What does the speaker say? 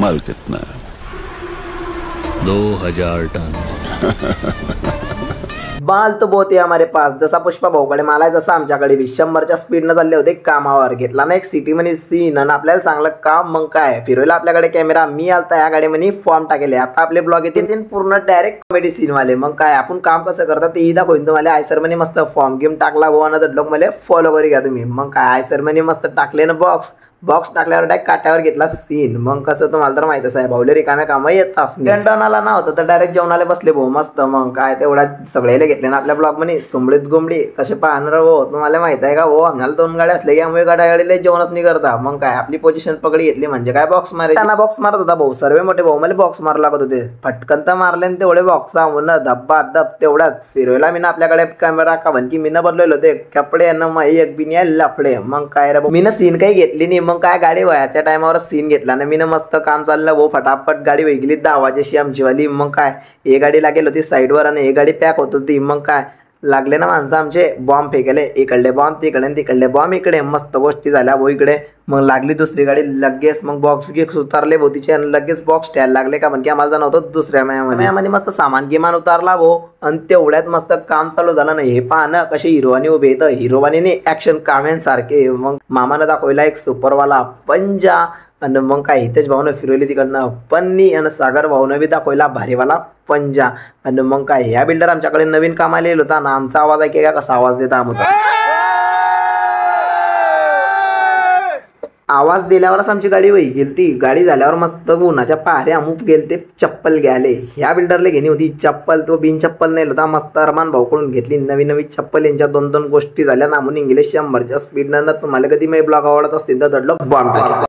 माल कितना है? 2000 टन। माल तो बहुत आहे हमारे पास. जसा पुष्पा भाऊकडे माल आहे तसा आमच्याकडे 100च्या स्पीडनं चालले होते कामावर. घेतला ना एक सिटी मध्ये सीन आणि आपल्याला चांगलं काम. मग काय फिरवला आपल्याकडे कॅमेरा. मी आलता या गाडीमध्ये फॉर्म टाकेले. आता आपले ब्लॉग येते पूर्ण डायरेक्ट कॉमेडी सीन वाले. मग काय आपण काम कसं करतात ते दाखवून तुम्हाला. आयसर म्हणे मस्त फॉर्म गेम टाकला बोवाना तर ब्लॉग मला फॉलो करी घ्या तुम्ही. मग काय आयसर म्हणे मस्त टाकले ना बॉक्स टाकल्यावर डायरेक्ट काट्यावर घेतला सीन. मग कसं तुम्हाला तर माहितच आहे भाऊले रिकाम्या कामं येतात. गंडनाला ना होतं तर डायरेक्ट जेवणाला बसले भाऊ मस्त. मग काय तेवढ्या सगळ्याला घेतले ना आपल्या ब्लॉग मध्ये. सुंबडीत गुंबडी कसे पाहणार हो तुम्हाला माहित आहे का हो. आम्हाला 2 गाड्या असले की आम्ही गाडीला जेवणच नाही करता. मग काय आपली पोझिशन पकडी घेतली म्हणजे काय बॉक्स मारे. त्यांना बॉक्स मारत होता भाऊ. सर्व मोठे भाऊ मला बॉक्स मारू लागत होते. फटकन तर मारले तेवढे बॉक्स म्हणून धब्बा धब तेवढ्यात फिरवला मी ना आपल्याकडे कॅमेरा का की मी बदललेलो होते कपडे एक बिनिया लफडे. मग काय रे मी ना सीन काही घेतली नाही. मग काय गाडी वयाच्या टायमावर सीन घेतला ना मी ना मस्त काम चाललं भाऊ. फटाफट गाडी वही गेली 10 वाजेशी आमची वाली. मग काय हे गाडी लागेल होती साईडवर आणि हे गाडी पॅक होत होती. मग काय लागले ना माणसं आमचे बॉम्ब फेकले. इकडले बॉम्ब तिकडले बॉम्ब इकडे. मस्त गोष्टी झाल्या भाऊ इकडे. मग लागली दुसरी गाडी लगेच. मग बॉक्स गिक्स उतारले भोवतीचे आणि लगेच बॉक्स स्टॅल लागले का म्हणजे आम्हाला जाणं होतं दुसऱ्या मयामध्ये मस्त सामान गिमान उतारला भाऊ. आणि तेवढ्यात मस्त काम चालू झालं ना. हे पहा ना कसे हिरोवानी उभे येतं. हिरोवानीने ऍक्शन काम्यांसारखे. मग मामानं दाखवला एक सुपरवाला पंजा. आणि मग काय हितेश भाऊनं फिरवली तिकडनं पन्नी. आणि सागर भाऊनं बी दाखवला भारीवाला पंजा. आणि मग काय ह्या बिल्डर आमच्याकडे नवीन कामाला येईल होता ना. आमचा आवाज ऐके का कसा आवाज देता आम्ही. आवाज दिल्यावरच आमची गाडी वही गेलती. गाडी झाल्यावर मस्त उन्हाच्या पहाऱ्या अमुक गेलते चप्पल घ्यायले. ह्या बिल्डरला घेणी होती चप्पल. तो बिन चप्पल नाही होता. मस्त अरमान भाऊकडून घेतली नवी चप्पल. यांच्या 2 गोष्टी झाल्या ना. म्हणून इंग्लिश 100च्या स्पीडनं. तुम्हाला कधी मी ब्लॉग आवडत असतील तर दडलो बॉम्ब टाका.